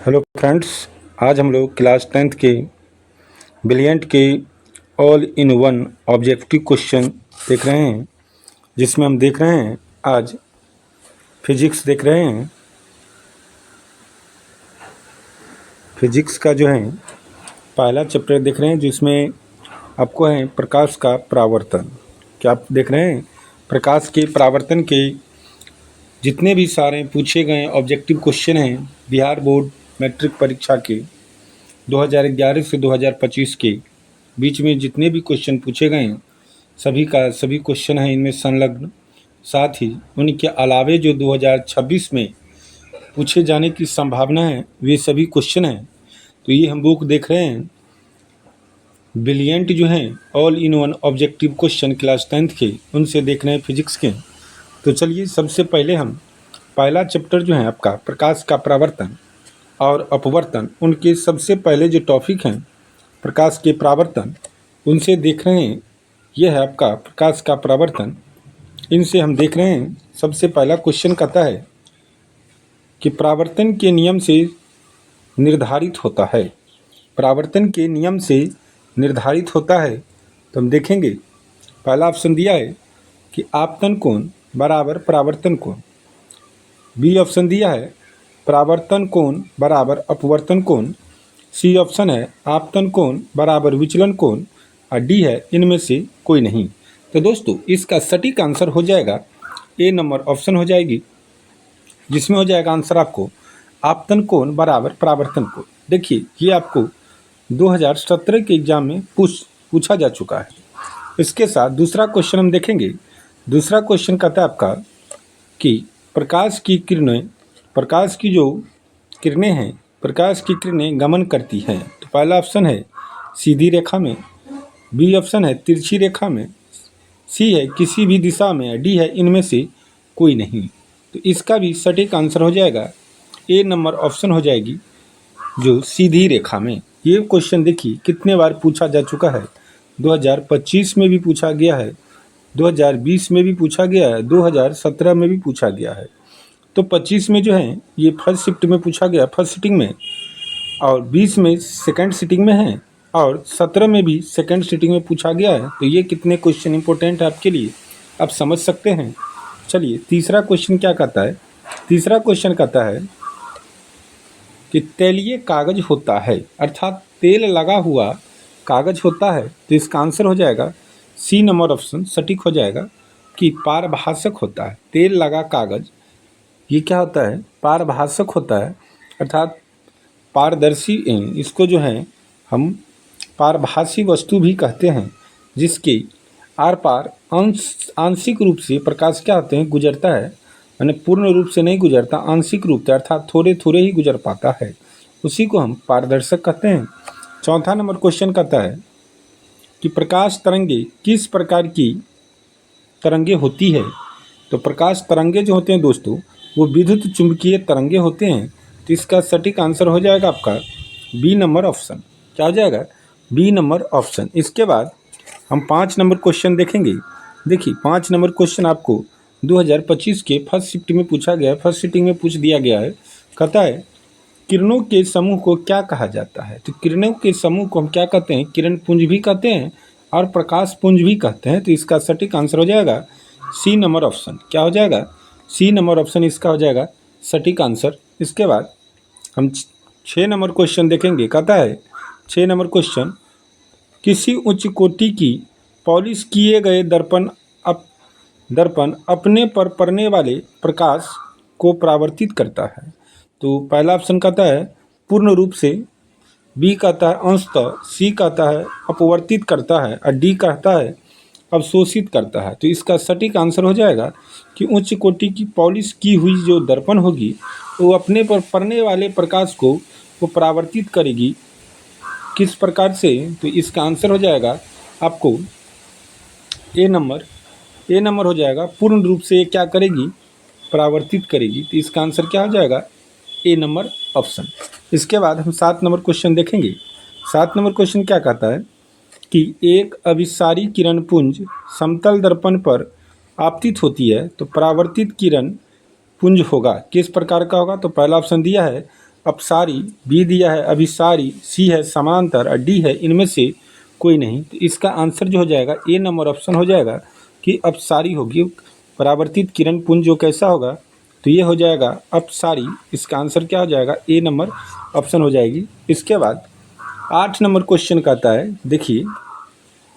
Hello friends, आज हम लोग क्लास 10th के ब्रिलियंट के all in one objective question देख रहे हैं, जिसमें हम देख रहे हैं आज फिजिक्स देख रहे हैं। फिजिक्स का जो है पहला चैप्टर देख रहे हैं, जिसमें आपको है प्रकाश का परावर्तन। क्या आप देख रहे हैं? प्रकाश के परावर्तन के जितने भी सारे पूछे गए ऑब्जेक्टिव क्वेश्चन हैं बिहार बोर्ड मैट्रिक परीक्षा के 2011 से 2025 के बीच में जितने भी क्वेश्चन पूछे गए हैं सभी क्वेश्चन हैं इनमें संलग्न। साथ ही उनके अलावे जो 2026 में पूछे जाने की संभावना है वे सभी क्वेश्चन हैं। तो ये हम बुक देख रहे हैं ब्रिलियंट जो हैं all in one objective question class 10th के, उनसे देख रहे हैं फिजिक्स के। तो चलिए सबसे पहले हम पहला चैप्टर जो है आपका प्रकाश का परावर्तन और अपवर्तन, उनके सबसे पहले जो टॉपिक हैं प्रकाश के परावर्तन, उनसे देख रहे हैं। यह है आपका प्रकाश का परावर्तन। इनसे हम देख रहे हैं सबसे पहला क्वेश्चन कहता है कि परावर्तन के नियम से निर्धारित होता है। परावर्तन के नियम से निर्धारित होता है। तो हम देखेंगे पहला ऑप्शन दिया है कि आपतन कोण बराबर परावर्तन कोण। बी ऑप्शन दिया है परावर्तन कोण बराबर अपवर्तन कोण। सी ऑप्शन है आपतन कोण बराबर विचलन कोण। और डी है इनमें से कोई नहीं। तो दोस्तों इसका सटीक आंसर हो जाएगा ए नंबर ऑप्शन हो जाएगी, जिसमें हो जाएगा आंसर आपको आपतन कोण बराबर परावर्तन कोण। देखिए ये आपको 2017 के एग्जाम में पूछा जा चुका है। इसके साथ दूसरा क्वेश्चन हम देखेंगे। दूसरा क्वेश्चन कहता है आपका कि प्रकाश की किरणें गमन करती हैं। तो पहला ऑप्शन है सीधी रेखा में, बी ऑप्शन है तिरछी रेखा में, सी है किसी भी दिशा में, डी है इनमें से कोई नहीं। तो इसका भी सटीक आंसर हो जाएगा ए नंबर ऑप्शन हो जाएगी, जो सीधी रेखा में। ये क्वेश्चन देखिए कितने बार पूछा जा चुका है। 2025 में भी पूछा गया है, 2020 में भी पूछा गया है, 2017 में भी पूछा गया है। तो 25 में जो है ये फर्स्ट शिफ्ट में पूछा गया, फर्स्ट सिटिंग में, और 20 में सेकंड सिटिंग में है, और 17 में भी सेकंड सिटिंग में पूछा गया है। तो ये कितने क्वेश्चन इंपॉर्टेंट है आपके लिए आप समझ सकते हैं। चलिए तीसरा क्वेश्चन क्या कहता है। तीसरा क्वेश्चन कहता है कि तैलीय कागज होता है, अर्थात तेल लगा हुआ कागज होता है। तो इसका आंसर हो जाएगा सी नंबर ऑप्शन सटीक हो जाएगा कि पारभाषक होता है। तेल लगा कागज ये क्या होता है? पारभाषक होता है, अर्थात पारदर्शी। इसको जो है हम पारभासी वस्तु भी कहते हैं, जिसके आर पार आंशिक रूप से प्रकाश क्या होते हैं गुजरता है, यानी पूर्ण रूप से नहीं गुजरता, आंशिक रूप से, अर्थात थोड़े थोड़े ही गुजर पाता है, उसी को हम पारदर्शक कहते हैं। चौथा नंबर क्वेश्चन कहता है कि प्रकाश तरंगे किस प्रकार की तरंगे होती है। तो प्रकाश तरंगे जो होते हैं दोस्तों वो विद्युत चुंबकीय तरंगे होते हैं। तो इसका सटीक आंसर हो जाएगा आपका बी नंबर ऑप्शन। क्या हो जाएगा? B number option. इसके बाद हम 5 नंबर क्वेश्चन देखेंगे। देखिए 5 नंबर क्वेश्चन आपको 2025 के फर्स्ट शिफ्ट में पूछा गया है, फर्स्ट सिटिंग में पूछ दिया गया है। कहता है किरणों के समूह को क्या कहा जाता है। तो किरणों के समूह को हम क्या कहते हैं? किरण पुंज भी कहते हैं और प्रकाश पुंज भी कहते हैं। तो इसका सटीक आंसर हो जाएगा सी नंबर ऑप्शन। क्या हो जाएगा? सी नंबर ऑप्शन इसका हो जाएगा सटीक आंसर। इसके बाद हम 6 नंबर क्वेश्चन देखेंगे। कहता है 6 नंबर क्वेश्चन किसी उच्च कोटि की पॉलिश किए गए दर्पण अपने पर पड़ने वाले प्रकाश को परावर्तित करता है। तो पहला ऑप्शन कहता है पूर्ण रूप से, बी कहता है अंशतः, सी कहता है अपवर्तित करता है, और डी कहता है अवशोषित करता है। तो इसका सटीक आंसर हो जाएगा कि उच्च कोटि की पॉलिश की हुई जो दर्पण होगी वो अपने पर पड़ने वाले प्रकाश को वो परावर्तित करेगी। किस प्रकार से? तो इसका आंसर हो जाएगा आपको ए नंबर हो जाएगा। पूर्ण रूप से ये क्या करेगी? परावर्तित करेगी। तो इसका आंसर क्या हो जाएगा? ए नंबर ऑप्शन। इसके बाद हम 7 नंबर क्वेश्चन देखेंगे। 7 नंबर क्वेश्चन क्या कहता है कि एक अभिसारी किरण पुंज समतल दर्पण पर आपतित होती है तो परावर्तित किरण पुंज होगा किस प्रकार का होगा। तो पहला ऑप्शन दिया है अपसारी, बी दिया है अभिसारी, सी है समांतर और डी है इनमें से कोई नहीं। तो इसका आंसर जो हो जाएगा ए नंबर ऑप्शन हो जाएगा कि अपसारी होगी। परावर्तित किरण पुंज जो कैसा होगा, तो ये हो जाएगा अपसारी। इसका आंसर क्या हो जाएगा, ए नंबर ऑप्शन हो जाएगी। इसके बाद 8 नंबर क्वेश्चन कहता है, देखिए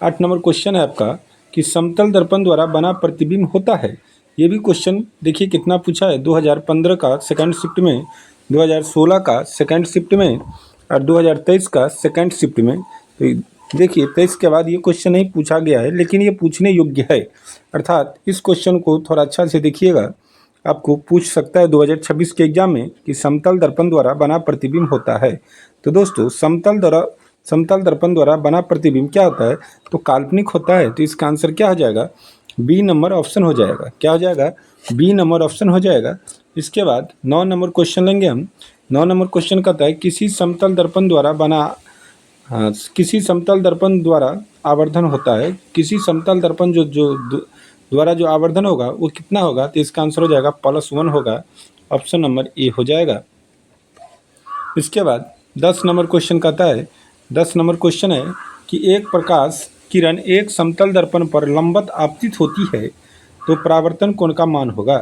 8 नंबर क्वेश्चन है आपका कि समतल दर्पण द्वारा बना प्रतिबिंब होता है। ये भी क्वेश्चन देखिए कितना पूछा है, 2015 का सेकंड शिफ्ट में, 2016 का सेकंड शिफ्ट में और 2023 का सेकंड शिफ्ट में। तो देखिए 23 के बाद ये क्वेश्चन नहीं पूछा गया है, लेकिन ये पूछने योग्य है। अर्थात इस क्वेश्चन को थोड़ा अच्छा से देखिएगा, आपको पूछ सकता है 2026 के एग्जाम में कि समतल दर्पण द्वारा बना प्रतिबिंब होता है। तो दोस्तों समतल दर्पण द्वारा बना प्रतिबिंब क्या होता है, तो काल्पनिक होता है। तो इसका आंसर क्या हो जाएगा, बी नंबर ऑप्शन हो जाएगा। क्या हो जाएगा, बी नंबर ऑप्शन हो जाएगा। इसके बाद 9 नंबर क्वेश्चन लेंगे हम। 9 नंबर क्वेश्चन कहता है किसी समतल दर्पण द्वारा आवर्धन होता है। किसी समतल दर्पण द्वारा जो आवर्धन होगा वो कितना होगा, तो इसका आंसर हो जाएगा +1 होगा। ऑप्शन नंबर ए हो जाएगा। इसके बाद 10 नंबर क्वेश्चन कहता है, 10 नंबर क्वेश्चन है कि एक प्रकाश किरण एक समतल दर्पण पर लंबवत आपतित होती है तो परावर्तन कोण का मान होगा।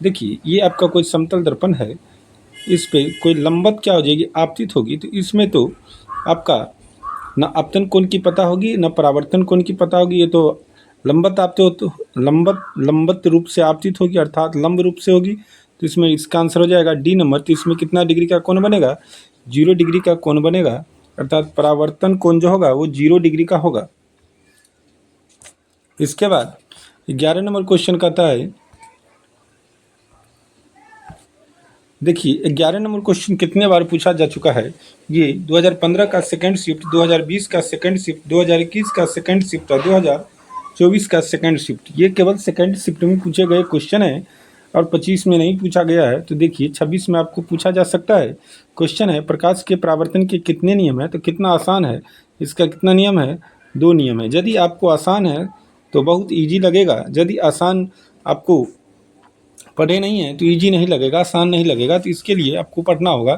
देखिए ये आपका कोई समतल दर्पण है, इस पे कोई लंबवत क्या हो जाएगी, आपतित होगी। तो इसमें तो आपका न आपतन कोण की पता होगी न परावर्तन कोण की पता होगी। ये तो लंबवत आपतित तो लंबवत रूप से आपतित होगी, अर्थात लंब रूप से होगी। तो इसमें इसका आंसर हो जाएगा डी नंबर। तो इसमें कितना डिग्री का कोण बनेगा, 0 डिग्री का कोण बनेगा, अर्थात परावर्तन कोण जो होगा वो 0 डिग्री का होगा। इसके बाद 11 नंबर क्वेश्चन कहता है, देखिए 11 नंबर क्वेश्चन कितने बार पूछा जा चुका है। ये 2015 का सेकंड शिफ्ट, 2020 का सेकंड शिफ्ट, 2021 का सेकंड शिफ्ट और 2024 का सेकंड शिफ्ट। ये केवल सेकंड शिफ्ट में पूछे गए क्वेश्चन है और 25 में नहीं पूछा गया है। तो देखिए 26 में आपको पूछा जा सकता है। क्वेश्चन है प्रकाश के परावर्तन के कितने नियम है, तो कितना आसान है, इसका कितना नियम है, 2 नियम है। यदि आपको आसान है तो बहुत ईजी लगेगा, यदि आसान आपको पढ़े नहीं है तो इजी नहीं लगेगा, आसान नहीं लगेगा। तो इसके लिए आपको पढ़ना होगा।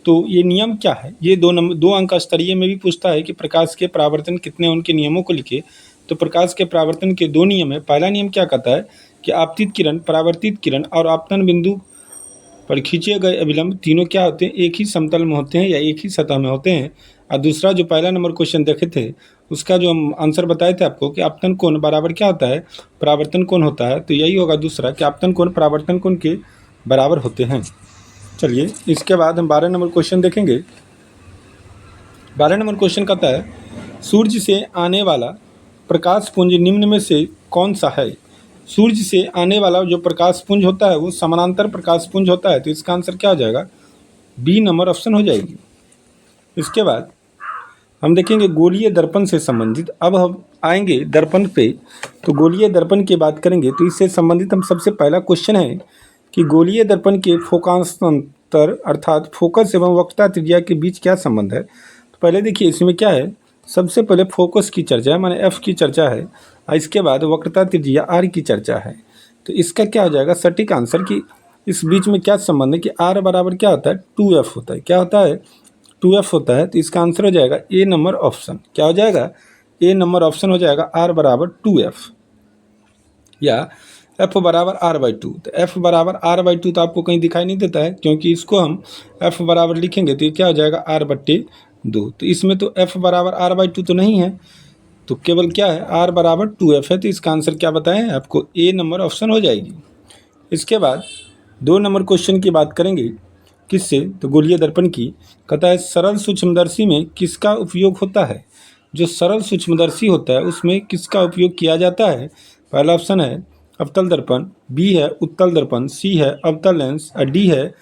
तो ये नियम क्या है, ये 2 अंक स्तरीय में भी पूछता है कि प्रकाश के परावर्तन कितने, उनके नियमों को लिखे। तो प्रकाश के परावर्तन के 2 नियम है। पहला नियम क्या कहता है कि आपतित किरण, परावर्तित किरण और आपतन बिंदु पर खींचे गए अभिलंब तीनों क्या होते हैं, एक ही समतल में होते हैं या एक ही सतह में होते हैं। और दूसरा जो पहला नंबर क्वेश्चन देखे थे उसका जो हम आंसर बताए थे आपको कि आपतन कोण बराबर क्या होता है, परावर्तन कोण होता है। तो यही होगा दूसरा कि आपतन कोण परावर्तन कोण के बराबर होते हैं। चलिए इसके बाद हम 12 नंबर क्वेश्चन देखेंगे। 12 नंबर क्वेश्चन कहता है सूर्य से आने वाला प्रकाश पुंज निम्न में से कौन सा है। सूर्य से आने वाला जो प्रकाश पुंज होता है वो समानांतर प्रकाश पुंज होता है। तो इसका आंसर क्या हो जाएगा, बी नंबर ऑप्शन हो जाएगी। इसके बाद हम देखेंगे गोलीय दर्पण से संबंधित। अब हम आएंगे दर्पण पे, तो गोलीय दर्पण की बात करेंगे। तो इससे संबंधित हम सबसे पहला क्वेश्चन है कि गोलीय दर्पण के फोकांतर अर्थात फोकस एवं वक्रता त्रिज्या के बीच क्या संबंध है। तो पहले देखिए इसमें क्या है, सबसे पहले फोकस की चर्चा है, माने एफ की चर्चा है, और इसके बाद वक्रता त्रिज्या आर की चर्चा है। तो इसका क्या हो जाएगा सटीक आंसर कि इस बीच में क्या संबंध है कि आर बराबर क्या होता है, 2f होता है। क्या होता है, 2f होता है। तो इसका आंसर हो जाएगा ए नंबर ऑप्शन। क्या हो जाएगा, ए नंबर ऑप्शन हो जाएगा, आर बराबर 2f या f बराबर r/2। तो f बराबर r/2 तो आपको कहीं दिखाई नहीं देता है, क्योंकि इसको हम f बराबर लिखेंगे तो ये क्या हो जाएगा r/2। तो इसमें तो f बराबर r/2 तो नहीं है, तो केवल क्या है r बराबर 2f है। तो इसका आंसर क्या बताएं आपको, ए नंबर ऑप्शन हो जाएगी। इसके बाद 2 नंबर क्वेश्चन की बात करेंगे, किससे, तो गोलीय दर्पण की। कहता है सरल सूक्ष्मदर्शी में किसका उपयोग होता है। जो सरल सूक्ष्मदर्शी होता है उसमें किसका उपयोग किया जाता है। पहला ऑप्शन है अवतल दर्पण, बी है उत्तल दर्पण, सी है अवतल लेंस और डी है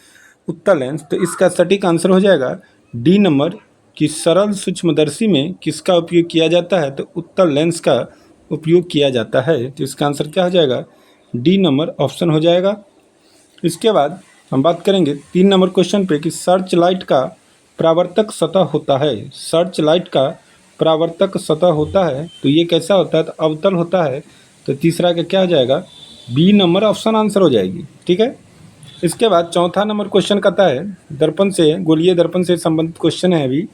उत्तल लेंस। तो इसका सटीक आंसर हो जाएगा डी नंबर कि सरल सूक्ष्मदर्शी में किसका उपयोग किया जाता है, तो उत्तल लेंस का उपयोग किया जाता है। तो इसका आंसर क्या हो जाएगा, डी नंबर ऑप्शन हो जाएगा। इसके बाद हम बात करेंगे 3 नंबर क्वेश्चन पे कि सर्च लाइट का परावर्तक सतह होता है। सर्च लाइट का परावर्तक सतह होता है, तो ये कैसा होता है, तो अवतल होता है। तो तीसरा का क्या हो जाएगा, बी नंबर ऑप्शन आंसर हो जाएगी। ठीक है, इसके बाद चौथा नंबर क्वेश्चन कहता है दर्पण से, गोलीय दर्पण से संबंधित क्वेश्चन है अभी,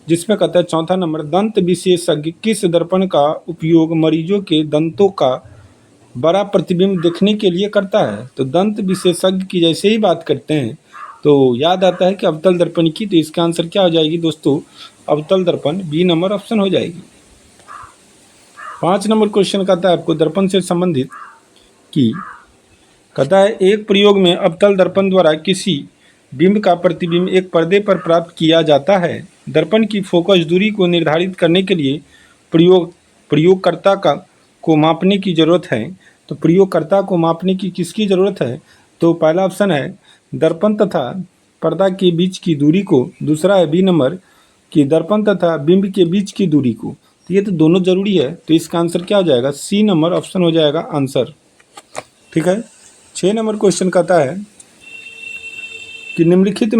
जिसमें कहता है चौथा नंबर, दंत विशेषज्ञ किस दर्पण का उपयोग मरीजों के दंतों का बड़ा प्रतिबिंब देखने के लिए करता है। तो दंत विशेषज्ञ की जैसे ही बात करते हैं तो याद आता है कि अवतल दर्पण की, तो इसका आंसर क्या हो जाएगी दोस्तों, अवतल दर्पण, बी नंबर ऑप्शन हो जाएगी। 5 नंबर क्वेश्चन कहता है आपको दर्पण से संबंधित कि कहता है एक प्रयोग में अवतल दर्पण द्वारा किसी बिंब का प्रतिबिंब एक पर्दे पर प्राप्त किया जाता है। दर्पण की फोकस दूरी को निर्धारित करने के लिए प्रयोगकर्ता को मापने की जरूरत है। तो प्रयोगकर्ता को मापने की किसकी जरूरत है, तो पहला ऑप्शन है दर्पण तथा पर्दा के बीच की दूरी को, दूसरा है बी नंबर कि दर्पण तथा बिंब के बीच की दूरी को। तो ये तो दोनों जरूरी है, तो इसका आंसर क्या हो जाएगा, सी नंबर ऑप्शन हो जाएगा आंसर। ठीक है। 6 नंबर क्वेश्चन कहता है कि निम्नलिखित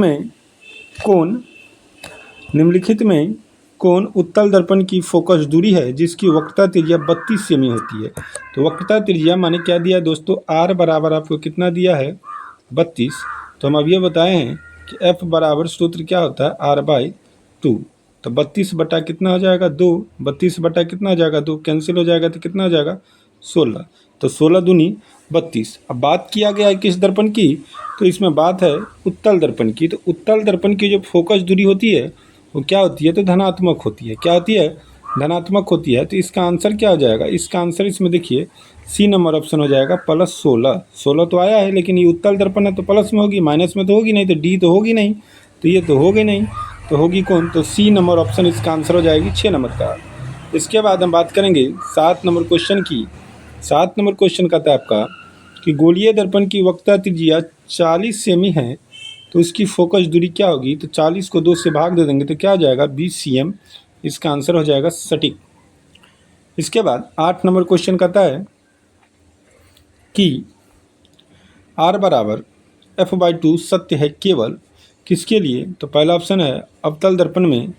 में कौन उत्तल दर्पण की फोकस दूरी है जिसकी वक्रता त्रिज्या 32 सेमी होती है। तो वक्रता त्रिज्या माने क्या दिया है दोस्तों, आर बराबर आपको कितना दिया है, 32। तो हम अब ये बताए हैं कि एफ बराबर सूत्र क्या होता है, r/2। तो 32 बटा कितना हो जाएगा, 2। 32 बटा कितना हो जाएगा, 2 कैंसिल हो जाएगा तो कितना हो जाएगा, 16। तो 16 दूनी 32। अब बात किया गया है किस दर्पण की, तो इसमें बात है उत्तल दर्पण की। तो उत्तल दर्पण की जो फोकस दूरी होती है वो क्या होती है, तो धनात्मक होती है। क्या होती है, धनात्मक होती है। तो इसका आंसर क्या हो जाएगा, इसका आंसर इसमें देखिए सी नंबर ऑप्शन हो जाएगा +16। 16 तो आया है, लेकिन ये उत्तल दर्पण है तो प्लस में होगी, माइनस में तो होगी नहीं, तो डी तो होगी नहीं, तो ये तो होगी नहीं, तो होगी कौन, तो सी नंबर ऑप्शन इसका आंसर हो जाएगी 6 नंबर का। इसके बाद हम बात करेंगे 7 नंबर क्वेश्चन की। 7 नंबर क्वेश्चन कहता है आपका कि गोलीय दर्पण की वक्रता त्रिज्या 40 सेमी है, तो उसकी फोकस दूरी क्या होगी, तो 40 को 2 से भाग दे देंगे तो क्या हो जाएगा, 20 cm। इसका आंसर हो जाएगा सटीक। इसके बाद 8 नंबर क्वेश्चन कहता है कि r बराबर f/2 सत्य है केवल किसके लिए। तो पहला ऑप्शन है अवतल दर्पण में,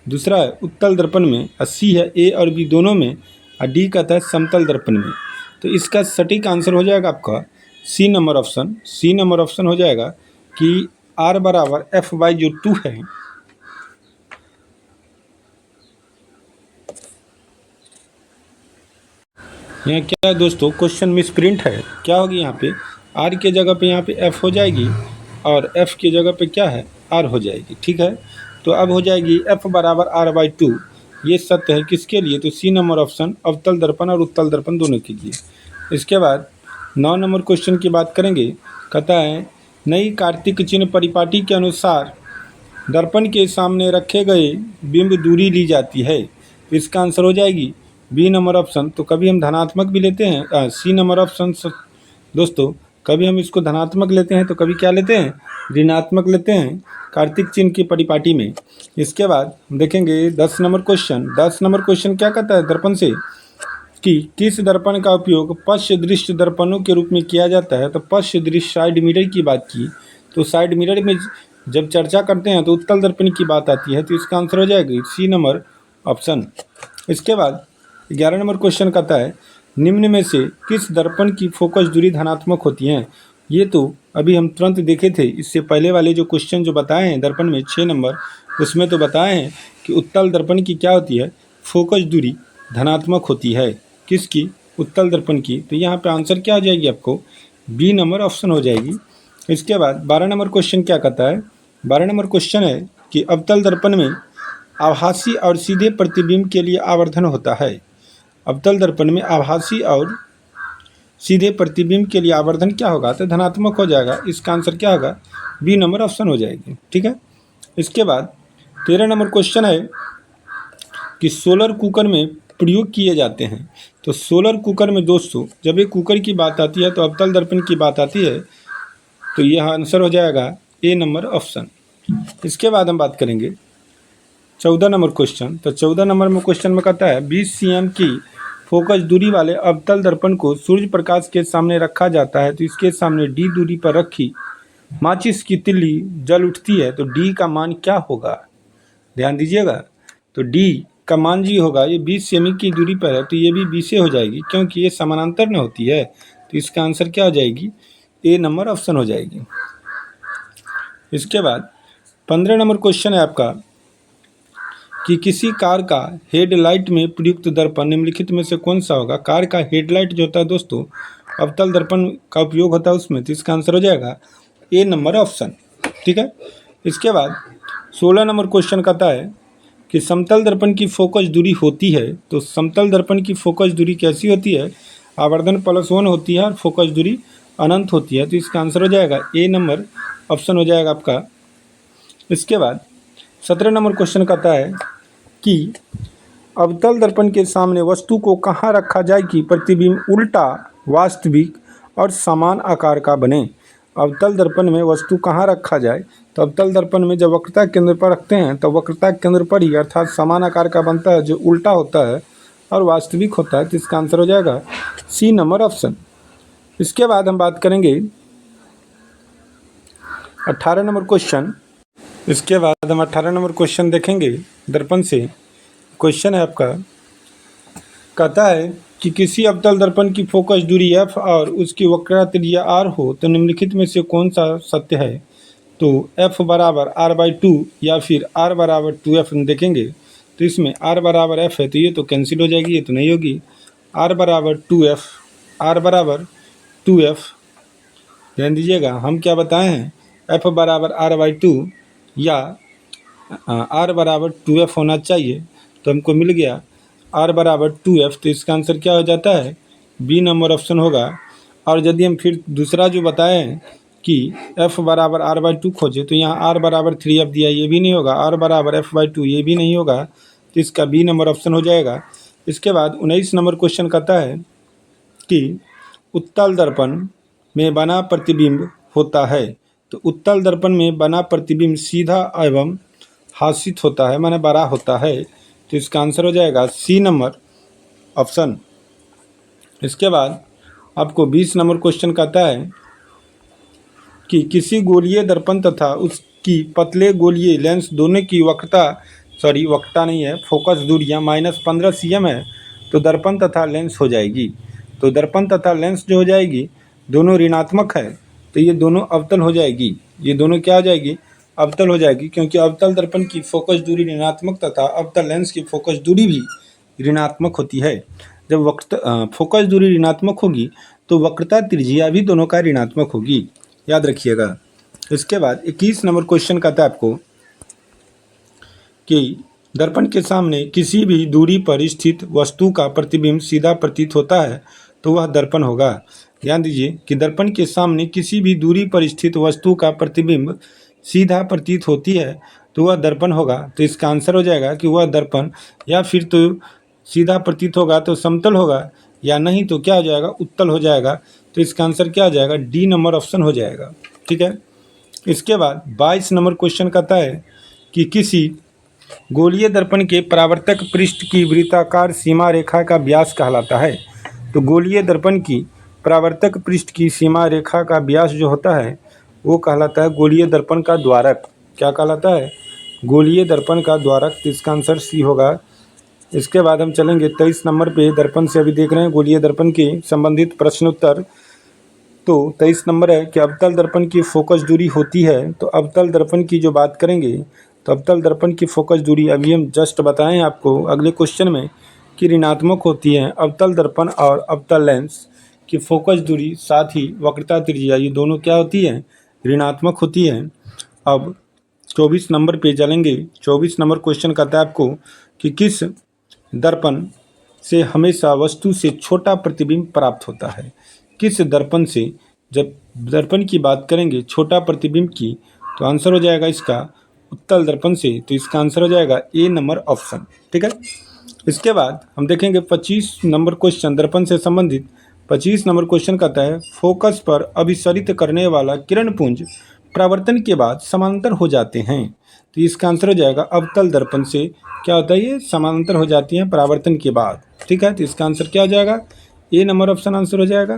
दूसरा है उत्तल दर्पण में, और सी है ए और बी दोनों में, और डी कहता है समतल दर्पण में। तो इसका सटीक आंसर हो जाएगा आपका C number option. C number option हो जाएगा कि r बराबर f/2 है, यहाँ क्या है दोस्तों, क्वेश्चन मिसप्रिंट है। क्या होगी यहाँ पे, r के जगह पे यहाँ पे f हो जाएगी और f की जगह पे क्या है, r हो जाएगी। ठीक है। तो अब हो जाएगी f बराबर r/2। ये सत्य है किसके लिए, तो सी नंबर ऑप्शन अवतल दर्पण और उत्तल दर्पण दोनों के लिए। इसके बाद 9 नंबर क्वेश्चन की बात करेंगे। कहता है नई कार्तिक चिन्ह परिपाटी के अनुसार दर्पण के सामने रखे गए बिंब दूरी ली जाती है। तो इसका आंसर हो जाएगी बी नंबर ऑप्शन। तो कभी हम धनात्मक भी लेते हैं, सी नंबर ऑप्शन दोस्तों, कभी हम इसको धनात्मक लेते हैं तो कभी क्या लेते हैं, ऋणात्मक लेते हैं कार्तिक चिन्ह की परिपाटी में। इसके बाद देखेंगे 10 नंबर क्वेश्चन। 10 नंबर क्वेश्चन क्या कहता है दर्पण से कि किस दर्पण का उपयोग पश्च दृश्य दर्पणों के रूप में किया जाता है। तो पश्च दृश्य साइड मिरर की बात की, तो साइड मिरर में जब चर्चा करते हैं तो उत्तल दर्पण की बात आती है, तो इसका आंसर हो जाएगी सी नंबर ऑप्शन। इसके बाद 11 नंबर क्वेश्चन कहता है निम्न में से किस दर्पण की फोकस दूरी धनात्मक होती है। ये तो अभी हम तुरंत देखे थे, इससे पहले वाले जो क्वेश्चन जो बताए हैं दर्पण में 6 नंबर, उसमें तो बताए हैं कि उत्तल दर्पण की क्या होती है, फोकस दूरी धनात्मक होती है। किसकी, उत्तल दर्पण की। तो यहाँ पे आंसर क्या हो जाएगी आपको, बी नंबर ऑप्शन हो जाएगी। इसके बाद 12 नंबर क्वेश्चन क्या कहता है, 12 नंबर क्वेश्चन है कि अवतल दर्पण में आभासी और सीधे प्रतिबिंब के लिए आवर्धन होता है। अवतल दर्पण में आभासी और सीधे प्रतिबिंब के लिए आवर्धन क्या होगा, तो धनात्मक हो जाएगा। इसका आंसर क्या होगा, बी नंबर ऑप्शन हो जाएगी। ठीक है। इसके बाद 13 नंबर क्वेश्चन है कि सोलर कुकर में प्रयोग किए जाते हैं। तो सोलर कुकर में दोस्तों जब एक कुकर की बात आती है तो अवतल दर्पण की बात आती है, तो यह आंसर हो जाएगा ए नंबर ऑप्शन। इसके बाद हम बात करेंगे 14 नंबर क्वेश्चन। तो 14 नंबर में क्वेश्चन में कहता है 20 cm की फोकस दूरी वाले अवतल दर्पण को सूर्य प्रकाश के सामने रखा जाता है। तो इसके सामने डी दूरी पर रखी माचिस की तिल्ली जल उठती है, तो डी का मान क्या होगा, ध्यान दीजिएगा। तो डी का मान जी होगा, ये 20 सेमी की दूरी पर है तो ये भी 20 हो जाएगी क्योंकि ये समानांतर में होती है। तो इसका आंसर क्या हो जाएगी, ए नंबर ऑप्शन हो जाएगी। इसके बाद 15 नंबर क्वेश्चन है आपका कि किसी कार का हेडलाइट में प्रयुक्त दर्पण निम्नलिखित में से कौन सा होगा। कार का हेडलाइट जो होता है दोस्तों, अवतल दर्पण का उपयोग होता है उसमें, तो इसका आंसर हो जाएगा ए नंबर ऑप्शन। ठीक है। इसके बाद 16 नंबर क्वेश्चन कहता है कि समतल दर्पण की फोकस दूरी होती है, तो समतल दर्पण की फोकस दूरी कैसी होती है, आवर्धन +1 होती है और फोकस दूरी अनंत होती है, तो इसका आंसर हो जाएगा ए नंबर ऑप्शन हो जाएगा आपका। इसके बाद 17 नंबर क्वेश्चन कहता है कि अवतल दर्पण के सामने वस्तु को कहाँ रखा जाए कि प्रतिबिंब उल्टा, वास्तविक और समान आकार का बने। अवतल दर्पण में वस्तु कहाँ रखा जाए, तो अवतल दर्पण में जब वक्रता केंद्र पर रखते हैं तो वक्रता केंद्र पर ही, अर्थात समान आकार का बनता है, जो उल्टा होता है और वास्तविक होता है, तो इसका आंसर हो जाएगा सी नंबर ऑप्शन। इसके बाद हम बात करेंगे 18 नंबर क्वेश्चन। इसके बाद हम 18 नंबर क्वेश्चन देखेंगे दर्पण से। क्वेश्चन है आपका, कहता है कि किसी अवतल दर्पण की फोकस दूरी f और उसकी वक्रता त्रिज्या r हो तो निम्नलिखित में से कौन सा सत्य है। तो f बराबर r/2 या फिर r बराबर 2f देखेंगे, तो इसमें r बराबर f है तो ये तो कैंसिल हो जाएगी, ये तो नहीं होगी। r बराबर 2f, r बराबर 2f, ध्यान दीजिएगा हम क्या बताए हैं, f बराबर r/2 या r बराबर 2f होना चाहिए, तो हमको मिल गया r बराबर 2f, तो इसका आंसर क्या हो जाता है, बी नंबर ऑप्शन होगा। और यदि हम फिर दूसरा जो बताए हैं कि f बराबर r/2 खोजे, तो यहाँ r बराबर 3f दिया, ये भी नहीं होगा, r बराबर f/2 ये भी नहीं होगा, तो इसका बी नंबर ऑप्शन हो जाएगा। इसके बाद 19 नंबर क्वेश्चन कहता है कि उत्तल दर्पण में बना प्रतिबिंब होता है, तो उत्तल दर्पण में बना प्रतिबिंब सीधा एवं हासित होता है, माने बड़ा होता है, तो इसका आंसर हो जाएगा सी नंबर ऑप्शन। इसके बाद आपको 20 नंबर क्वेश्चन कहता है कि किसी गोलीय दर्पण तथा उसकी पतले गोलीय लेंस दोनों की वक्रता नहीं है, फोकस दूरियां -15 cm है, तो दर्पण तथा लेंस हो जाएगी। तो दर्पण तथा लेंस जो हो जाएगी दोनों ऋणात्मक है, तो ये दोनों अवतल हो जाएगी, ये दोनों क्या हो जाएगी, अवतल हो जाएगी, क्योंकि अवतल दर्पण की फोकस दूरी ऋणात्मक तथा अवतल लेंस की फोकस दूरी भी ऋणात्मक होती है। जब फोकस दूरी ऋणात्मक होगी तो वक्रता त्रिज्या भी दोनों का ऋणात्मक होगी, याद रखिएगा। इसके बाद 21 नंबर क्वेश्चन कहता है आपको कि दर्पण के सामने किसी भी दूरी पर स्थित वस्तु का प्रतिबिंब सीधा प्रतीत होता है तो वह दर्पण होगा। ध्यान दीजिए कि दर्पण के सामने किसी भी दूरी पर स्थित वस्तु का प्रतिबिंब सीधा प्रतीत होती है तो वह दर्पण होगा, तो इसका आंसर हो जाएगा कि वह दर्पण या फिर तो सीधा प्रतीत होगा तो समतल होगा, या नहीं तो क्या हो जाएगा, उत्तल हो जाएगा, तो इसका आंसर क्या हो जाएगा, डी नंबर ऑप्शन हो जाएगा। ठीक है। इसके बाद 22 नंबर क्वेश्चन कहता है कि किसी गोलीय दर्पण के परावर्तक पृष्ठ की वृत्ताकार सीमा रेखा का व्यास कहलाता है। तो गोलीय दर्पण की परावर्तक पृष्ठ की सीमा रेखा का व्यास जो होता है वो कहलाता है गोलीय दर्पण का द्वारक। क्या कहलाता है, गोलीय दर्पण का द्वारक, तो इसका आंसर सी होगा। इसके बाद हम चलेंगे 23 नंबर पे, दर्पण से अभी देख रहे हैं गोलीय दर्पण के संबंधित प्रश्न उत्तर। तो 23 नंबर है कि अवतल दर्पण की फोकस दूरी होती है, तो अवतल दर्पण की जो बात करेंगे तो अवतल दर्पण की फोकस दूरी अभी हम जस्ट बताएं आपको अगले क्वेश्चन में कि ऋणात्मक होती है। अवतल दर्पण और अवतल लेंस की फोकस दूरी साथ ही वक्रता त्रिज्या ये दोनों क्या होती है, ऋणात्मक होती है। अब 24 नंबर पे चलेंगे। 24 नंबर क्वेश्चन कहता है आपको कि किस दर्पण से हमेशा वस्तु से छोटा प्रतिबिंब प्राप्त होता है। किस दर्पण से, जब दर्पण की बात करेंगे छोटा प्रतिबिंब की, तो आंसर हो जाएगा इसका उत्तल दर्पण से, तो इसका आंसर हो जाएगा ए नंबर ऑप्शन। ठीक है। इसके बाद हम देखेंगे 25 नंबर क्वेश्चन दर्पण से संबंधित। 25 नंबर क्वेश्चन कहता है फोकस पर अभिसरित करने वाला किरण पुंज परावर्तन के बाद समांतर हो जाते हैं, तो इसका आंसर हो जाएगा अवतल दर्पण से क्या होता है, ये समांतर हो जाती हैं परावर्तन के बाद। ठीक है, तो इसका आंसर क्या हो जाएगा, ए नंबर ऑप्शन आंसर हो जाएगा।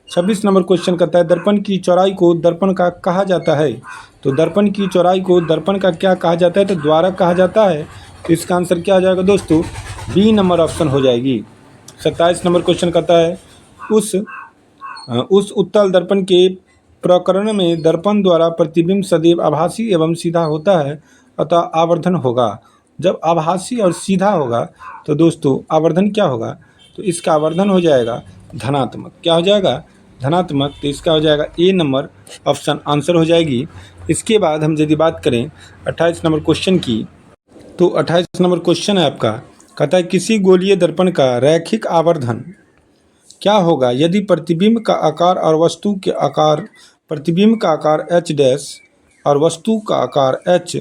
26 नंबर क्वेश्चन कहता है दर्पण की चौड़ाई को दर्पण का कहा जाता है, तो दर्पण की चौड़ाई को दर्पण का क्या कहा जाता है, तो द्वारक कहा जाता है, तो इसका आंसर क्या हो जाएगा दोस्तों, बी नंबर ऑप्शन हो जाएगी। 27 नंबर क्वेश्चन कहता है उस उत्तल दर्पण के प्रकरण में दर्पण द्वारा प्रतिबिंब सदैव आभासी एवं सीधा होता है, अतः आवर्धन होगा। जब आभासी और सीधा होगा तो दोस्तों आवर्धन क्या होगा, तो इसका आवर्धन हो जाएगा धनात्मक। क्या हो जाएगा, धनात्मक। तो इसका हो जाएगा ए नंबर ऑप्शन आंसर हो जाएगी। इसके बाद हम यदि बात करें 28 नंबर क्वेश्चन की, तो 28 नंबर क्वेश्चन है आपका, कहता है किसी गोलीय दर्पण का रैखिक आवर्धन क्या होगा यदि प्रतिबिंब का आकार और वस्तु के आकार, प्रतिबिंब का आकार h डैश और वस्तु का आकार h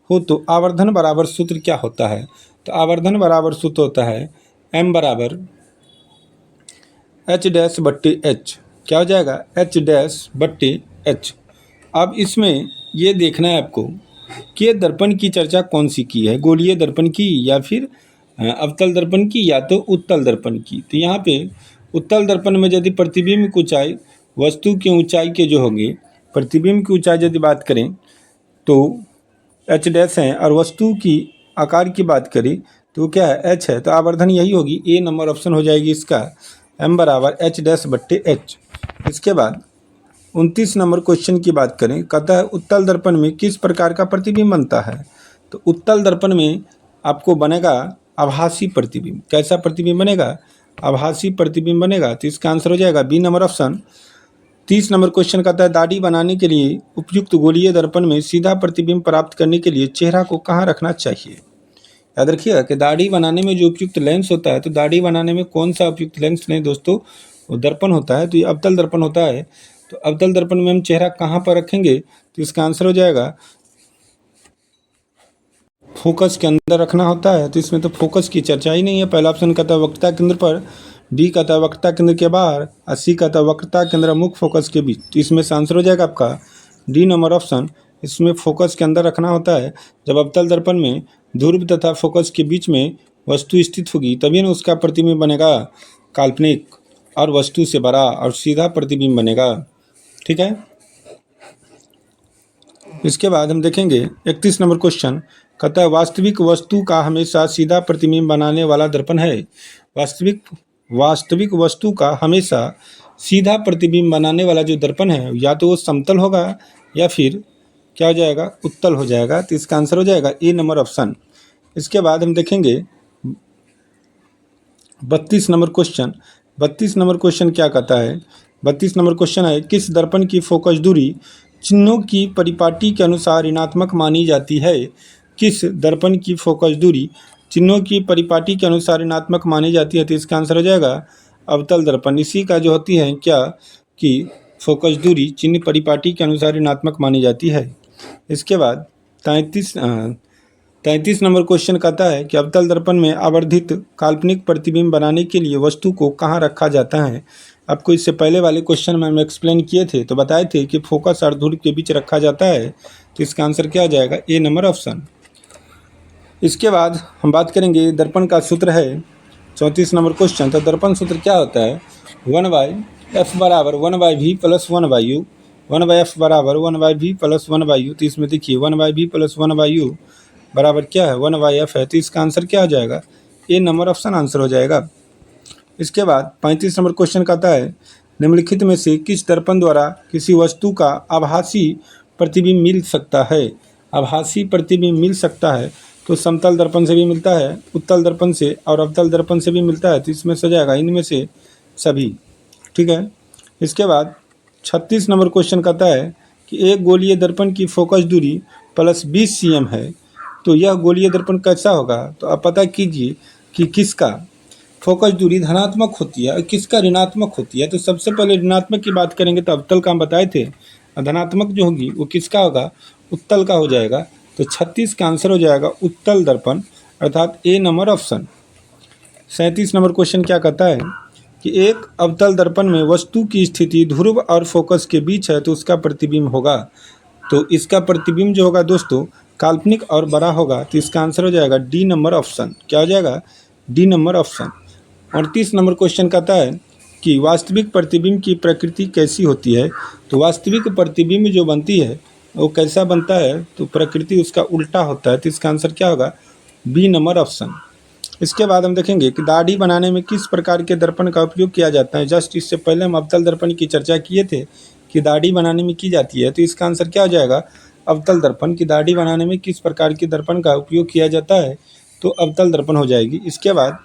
हो तो आवर्धन बराबर सूत्र क्या होता है। तो आवर्धन बराबर सूत्र होता है m बराबर h डैश बट्टे h। क्या हो जाएगा, h डैश बट्टे h। अब इसमें ये देखना है आपको कि दर्पण की चर्चा कौन सी की है, गोलीय दर्पण की या फिर अवतल दर्पण की या तो उत्तल दर्पण की। तो यहाँ पे उत्तल दर्पण में यदि प्रतिबिंब की ऊंचाई वस्तु की ऊंचाई के जो होंगे, प्रतिबिंब की ऊंचाई यदि बात करें तो h डैश है और वस्तु की आकार की बात करें तो क्या है, h है। तो आवर्धन यही होगी, ए नंबर ऑप्शन हो जाएगी इसका, m बराबर h डैश बट्टे h। इसके बाद 29 नंबर क्वेश्चन की बात करें, कहता है उत्तल दर्पण में किस प्रकार का प्रतिबिंब बनता है। तो उत्तल दर्पण में आपको बनेगा आभासी प्रतिबिंब। कैसा प्रतिबिंब बनेगा, आभासी प्रतिबिंब बनेगा। तो इसका आंसर हो जाएगा B number option. 30 number question कहता है दाढ़ी बनाने के लिए उपयुक्त गोलीय दर्पण में सीधा प्रतिबिंब प्राप्त करने के लिए चेहरा को कहाँ रखना चाहिए। याद रखिएगा कि दाढ़ी बनाने में जो उपयुक्त लेंस होता है, तो दाढ़ी बनाने में कौन सा उपयुक्त लेंस नहीं दोस्तों, वो दर्पण होता है। तो ये अवतल दर्पण होता है। तो अवतल दर्पण में हम चेहरा कहाँ पर रखेंगे, तो इसका आंसर हो जाएगा फोकस के अंदर रखना होता है। तो इसमें तो फोकस की चर्चा ही नहीं है। पहला ऑप्शन कहता है वक्रता केंद्र पर, डी कहता है वक्रता केंद्र के बाहर और सी कहता है वक्रता केंद्र मुख्य फोकस के बीच। तो इसमें से आंसर हो जाएगा आपका डी नंबर ऑप्शन। इसमें फोकस के अंदर रखना होता है। जब अवतल दर्पण में ध्रुव तथा फोकस के बीच में वस्तु स्थित होगी तभी ना उसका प्रतिबिंब बनेगा काल्पनिक और वस्तु से बड़ा और सीधा प्रतिबिंब बनेगा। ठीक है। इसके बाद हम देखेंगे 31 नंबर क्वेश्चन, कहता है वास्तविक वस्तु का हमेशा सीधा प्रतिबिंब बनाने वाला दर्पण है। वास्तविक वस्तु का हमेशा सीधा प्रतिबिंब बनाने वाला जो दर्पण है, या तो वो समतल होगा या फिर क्या हो जाएगा, उत्तल हो जाएगा। तो इसका आंसर हो जाएगा ए नंबर ऑप्शन। इसके बाद हम देखेंगे 32 नंबर क्वेश्चन। 32 नंबर क्वेश्चन क्या कहता है, 32 नंबर क्वेश्चन है किस दर्पण की फोकस दूरी चिन्हों की परिपाटी के अनुसार ऋणात्मक मानी जाती है। किस दर्पण की फोकस दूरी चिन्हों की परिपाटी के अनुसार ऋणात्मक मानी जाती है। तो इसका आंसर हो जाएगा अवतल दर्पण। इसी का जो होती है क्या कि फोकस दूरी चिन्ह परिपाटी के अनुसार ऋणात्मक मानी जाती है। इसके बाद 33 नंबर क्वेश्चन कहता है कि अवतल दर्पण में आवर्धित काल्पनिक प्रतिबिंब बनाने के लिए वस्तु को कहाँ रखा जाता है। आपको इससे पहले वाले क्वेश्चन में हम एक्सप्लेन किए थे, तो बताए थे कि फोकस और ध्रुव के बीच रखा जाता है। तो इसका आंसर क्या आ जाएगा, ए नंबर ऑप्शन। इसके बाद हम बात करेंगे दर्पण का सूत्र है 34 नंबर क्वेश्चन। तो दर्पण सूत्र क्या होता है, 1/f बराबर 1/v प्लस 1/u, 1/f बराबर 1/v प्लस 1/u। तो इसमें देखिए 1/v प्लस 1/u बराबर क्या है, 1/f है। तो इसका आंसर क्या आ जाएगा, ए नंबर ऑप्शन आंसर हो जाएगा। इसके बाद 35 नंबर क्वेश्चन कहता है निम्नलिखित में से किस दर्पण द्वारा किसी वस्तु का आभासी प्रतिबिंब मिल सकता है। आभासी प्रतिबिंब मिल सकता है तो समतल दर्पण से भी मिलता है, उत्तल दर्पण से और अवतल दर्पण से भी मिलता है। तो इसमें से जाएगा इनमें से सभी। ठीक है। इसके बाद 36 नंबर क्वेश्चन कहता है कि एक गोलीय दर्पण की फोकस दूरी प्लस 20 cm है, तो यह गोलीय दर्पण कैसा होगा। तो आप पता कीजिए कि किसका फोकस दूरी धनात्मक होती है और किसका ऋणात्मक होती है। तो सबसे पहले ऋणात्मक की बात करेंगे तो अवतल का हम बताए थे, और धनात्मक जो होगी वो किसका होगा, उत्तल का हो जाएगा। तो 36 का आंसर हो जाएगा उत्तल दर्पण, अर्थात ए नंबर ऑप्शन। 37 नंबर क्वेश्चन क्या कहता है कि एक अवतल दर्पण में वस्तु की स्थिति ध्रुव और फोकस के बीच है तो उसका प्रतिबिंब होगा। तो इसका प्रतिबिंब जो होगा दोस्तों काल्पनिक और बड़ा होगा। तो इसका आंसर हो जाएगा डी नंबर ऑप्शन। क्या हो जाएगा, D number option. 38 number question कहता है कि वास्तविक प्रतिबिंब की प्रकृति कैसी होती है। तो वास्तविक प्रतिबिंब जो बनती है वो कैसा बनता है, तो प्रकृति उसका उल्टा होता है। तो इसका आंसर क्या होगा, बी नंबर ऑप्शन। इसके बाद हम देखेंगे कि दाढ़ी बनाने में किस प्रकार के दर्पण का उपयोग किया जाता है। जस्ट इससे पहले हम अवतल दर्पण की चर्चा किए थे की दाढ़ी बनाने में की जाती है, तो इसका आंसर क्या हो जाएगा? अवतल दर्पण। की दाढ़ी बनाने में किस प्रकार के दर्पण का उपयोग किया जाता है? तो अवतल दर्पण हो जाएगी। इसके बाद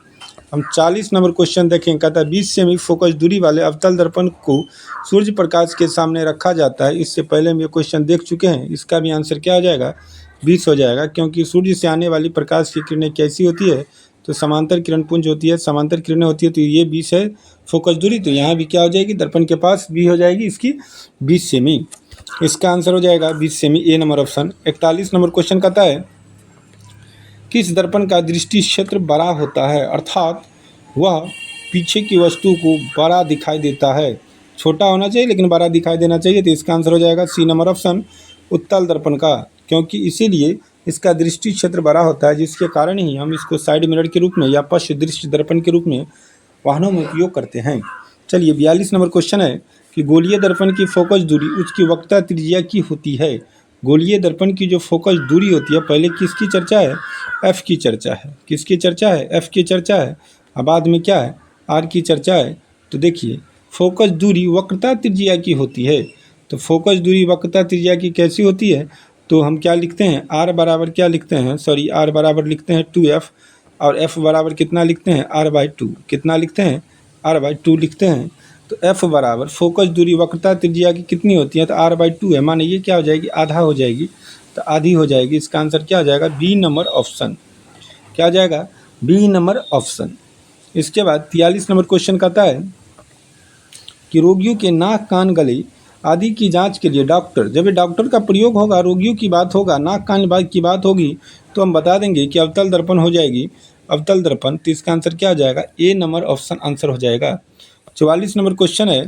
हम 40 नंबर क्वेश्चन देखें। कहता है 20 सेमी फोकस दूरी वाले अवतल दर्पण को सूर्य प्रकाश के सामने रखा जाता है। इससे पहले हम ये क्वेश्चन देख चुके हैं। इसका भी आंसर क्या हो जाएगा? 20 हो जाएगा, क्योंकि सूर्य से आने वाली प्रकाश की किरणें कैसी होती है? तो समांतर किरण पुंज होती है, समांतर किरणें होती है, तो ये 20 है फोकस दूरी। तो यहाँ भी क्या हो जाएगी? दर्पण के पास भी हो जाएगी इसकी 20 सेमी। इसका आंसर हो जाएगा 20 सेमी, ए नंबर ऑप्शन। 41 नंबर क्वेश्चन कहता है किस दर्पण का दृष्टि क्षेत्र बड़ा होता है, अर्थात वह पीछे की वस्तु को बड़ा दिखाई देता है? छोटा होना चाहिए लेकिन बड़ा दिखाई देना चाहिए। तो इसका आंसर हो जाएगा सी नंबर ऑप्शन, उत्तल दर्पण का, क्योंकि इसीलिए इसका दृष्टि क्षेत्र बड़ा होता है, जिसके कारण ही हम इसको साइड मिरर के रूप में या पश्च दृष्टि दर्पण के रूप में वाहनों में उपयोग करते हैं। चलिए 42 नंबर क्वेश्चन है कि गोलीय दर्पण की फोकस दूरी उसकी वक्रता त्रिज्या की होती है। गोलीय दर्पण की जो फोकस दूरी होती है, पहले किसकी चर्चा है? एफ की चर्चा है। किसकी चर्चा है? एफ की चर्चा है। अब बाद में क्या है? आर की चर्चा है। तो देखिए फोकस दूरी वक्रता त्रिज्या की होती है। तो फोकस दूरी वक्रता त्रिज्या की कैसी होती है? तो हम क्या लिखते हैं? आर बराबर क्या लिखते हैं? सॉरी, आर बराबर लिखते हैं 2f, और f बराबर कितना लिखते हैं? r/2। कितना लिखते हैं? r/2 लिखते हैं। तो f बराबर फोकस दूरी वक्रता त्रिज्या की कितनी होती है? तो r/2 है। माने ये क्या हो जाएगी? आधा हो जाएगी, तो आधी हो जाएगी। इसका आंसर क्या हो जाएगा? B number option. क्या हो जाएगा? B number option. इसके बाद 43 नंबर क्वेश्चन कहता है कि रोगियों के नाक, कान, गले आदि की जांच के लिए डॉक्टर, जब ये डॉक्टर का प्रयोग होगा, रोगियों की बात होगा, नाक कान की बात होगी, तो हम बता देंगे कि अवतल दर्पण हो जाएगी, अवतल दर्पण। तो इसका आंसर क्या हो जाएगा? ए नंबर ऑप्शन आंसर हो जाएगा। 44 नंबर क्वेश्चन है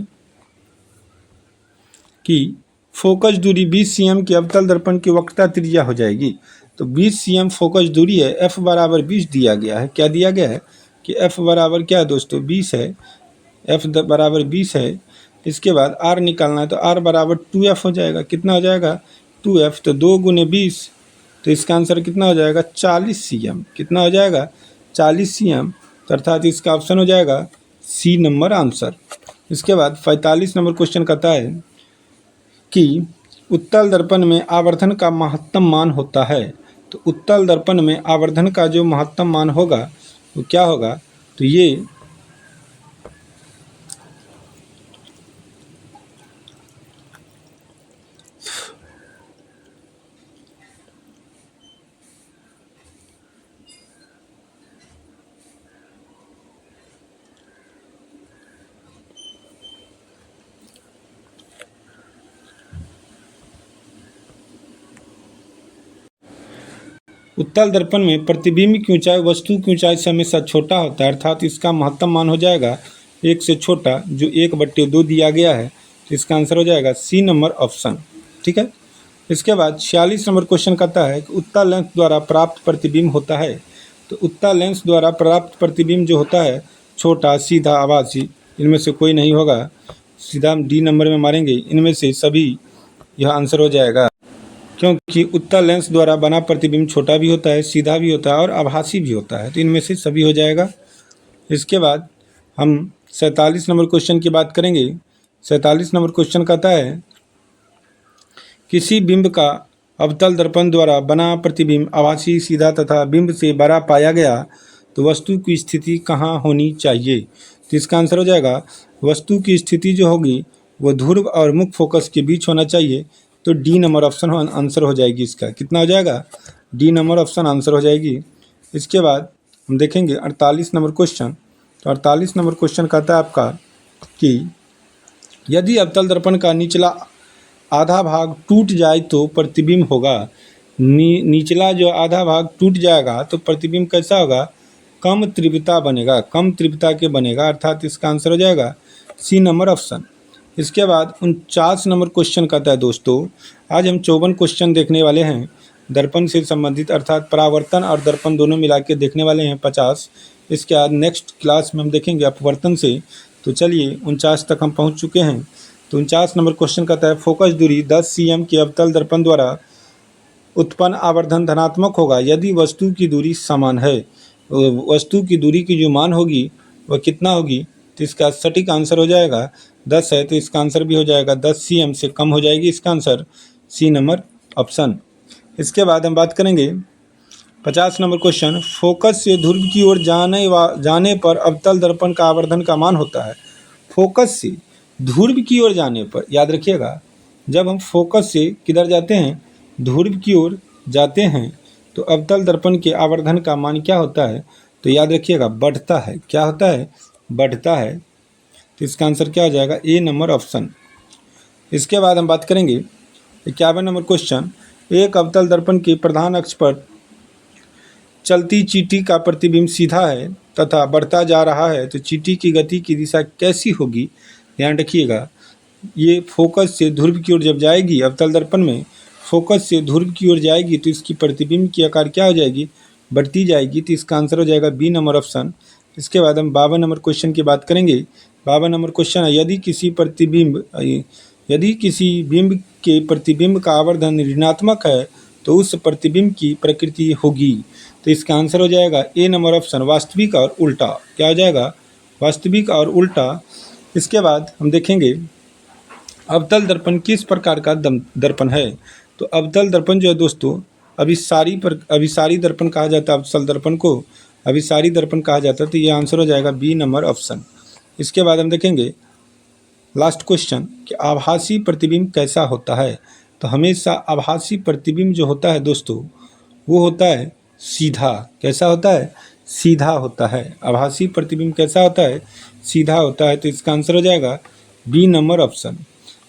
कि फोकस दूरी 20 cm के अवतल दर्पण की वक्रता त्रिज्या हो जाएगी। तो 20 cm फोकस दूरी है, f बराबर 20 दिया गया है। क्या दिया गया है? कि f बराबर क्या है दोस्तों? 20 है। f बराबर 20 है। इसके बाद r निकालना है, तो r बराबर 2f हो जाएगा। कितना हो जाएगा? 2f। तो 2 गुने 20, तो इसका आंसर कितना हो जाएगा? 40 cm। कितना हो जाएगा? 40 cm। तो अर्थात इसका ऑप्शन हो जाएगा सी नंबर आंसर। इसके बाद 45 नंबर क्वेश्चन कहता है कि उत्तल दर्पण में आवर्धन का महत्तम मान होता है। तो उत्तल दर्पण में आवर्धन का जो महत्तम मान होगा वो क्या होगा? तो ये उत्तल दर्पण में प्रतिबिंब की ऊंचाई वस्तु की ऊंचाई से हमेशा छोटा होता है, अर्थात इसका महत्तम मान हो जाएगा 1 से छोटा, जो 1/2 दिया गया है। तो इसका आंसर हो जाएगा सी नंबर ऑप्शन। ठीक है। इसके बाद 46 नंबर क्वेश्चन कहता है कि उत्तल लेंस द्वारा प्राप्त प्रतिबिंब होता है। तो उत्तल लेंस द्वारा प्राप्त प्रतिबिंब जो होता है, छोटा, सीधा, आभासी, इनमें से कोई नहीं होगा। सीधा हम डी नंबर में मारेंगे, इनमें से सभी यह आंसर हो जाएगा, क्योंकि उत्तल लेंस द्वारा बना प्रतिबिंब छोटा भी होता है, सीधा भी होता है और आभासी भी होता है। तो इनमें से सभी हो जाएगा। इसके बाद हम 47 नंबर क्वेश्चन की बात करेंगे। 47 नंबर क्वेश्चन कहता है किसी बिंब का अवतल दर्पण द्वारा बना प्रतिबिंब आभासी, सीधा तथा बिंब से बड़ा पाया गया तो वस्तु की स्थिति कहाँ होनी चाहिए? तो इसका आंसर हो जाएगा वस्तु की स्थिति जो होगी वो ध्रुव और मुख्य फोकस के बीच होना चाहिए। तो डी नंबर ऑप्शन आंसर हो जाएगी इसका। कितना हो जाएगा? डी नंबर ऑप्शन आंसर हो जाएगी। इसके बाद हम देखेंगे 48 नंबर क्वेश्चन। तो 48 नंबर क्वेश्चन कहता है आपका कि यदि अवतल दर्पण का निचला आधा भाग टूट जाए तो प्रतिबिंब होगा। निचला जो आधा भाग टूट जाएगा तो प्रतिबिंब कैसा होगा? कम तीव्रता बनेगा, कम तीव्रता के बनेगा, अर्थात इसका आंसर हो जाएगा सी नंबर ऑप्शन। इसके बाद 49 नंबर क्वेश्चन कहता है दोस्तों, आज हम 54 क्वेश्चन देखने वाले हैं दर्पण से संबंधित, अर्थात परावर्तन और दर्पण दोनों मिला के देखने वाले हैं 50। इसके बाद नेक्स्ट क्लास में हम देखेंगे अपवर्तन से। तो चलिए 49 तक हम पहुंच चुके हैं। तो 49 नंबर क्वेश्चन कहता है फोकस दूरी 10 cm के अवतल दर्पण द्वारा उत्पन्न आवर्धन धनात्मक होगा यदि वस्तु की दूरी समान है। वस्तु की दूरी की जो मान होगी वह कितना होगी? तो इसका सटीक आंसर हो जाएगा 10 है तो इसका आंसर भी हो जाएगा 10 cm से कम हो जाएगी। इसका आंसर सी नंबर ऑप्शन। इसके बाद हम बात करेंगे 50 नंबर क्वेश्चन, फोकस से ध्रुव की ओर जाने पर अवतल दर्पण का आवर्धन का मान होता है। फोकस से ध्रुव की ओर जाने पर, याद रखिएगा, जब हम फोकस से किधर जाते हैं, ध्रुव की ओर जाते हैं, तो अवतल दर्पण के आवर्धन का मान क्या होता है, तो याद रखिएगा बढ़ता है। क्या होता है, बढ़ता है। तो इसका आंसर क्या हो जाएगा, ए नंबर ऑप्शन। इसके बाद हम बात करेंगे 51 नंबर क्वेश्चन, एक अवतल दर्पण के प्रधान अक्ष पर चलती चींटी का प्रतिबिंब सीधा है तथा बढ़ता जा रहा है, तो चींटी की गति की दिशा कैसी होगी। ध्यान रखिएगा, ये फोकस से ध्रुव की ओर जब जाएगी, अवतल दर्पण में फोकस से ध्रुव की ओर जाएगी तो इसकी प्रतिबिंब की आकार क्या हो जाएगी, बढ़ती जाएगी। तो इसका आंसर हो जाएगा बी नंबर ऑप्शन। इसके बाद हम 52 नंबर क्वेश्चन की बात करेंगे। 52 नंबर क्वेश्चन है, यदि किसी बिंब के प्रतिबिंब का आवर्धन ऋणात्मक है तो उस प्रतिबिंब की प्रकृति होगी। तो इसका आंसर हो जाएगा ए नंबर ऑप्शन, वास्तविक और उल्टा। क्या हो जाएगा, वास्तविक और उल्टा। इसके बाद हम देखेंगे अवतल दर्पण किस प्रकार का दर्पण है। तो अवतल दर्पण जो है दोस्तों, अभिसारी दर्पण कहा जाता है। अवतल दर्पण को अभिसारी दर्पण कहा जाता है। तो ये आंसर हो जाएगा बी नंबर ऑप्शन। इसके बाद हम देखेंगे लास्ट क्वेश्चन कि आभासी प्रतिबिंब कैसा होता है। तो हमेशा आभासी प्रतिबिंब जो होता है दोस्तों, वो होता है सीधा। कैसा होता है, सीधा होता है। आभासी प्रतिबिंब कैसा होता है, सीधा होता है। तो इसका आंसर हो जाएगा बी नंबर ऑप्शन।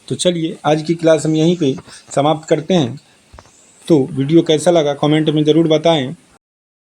तो चलिए आज की क्लास हम यहीं पे समाप्त करते हैं। तो वीडियो कैसा लगा कमेंट में ज़रूर बताएं।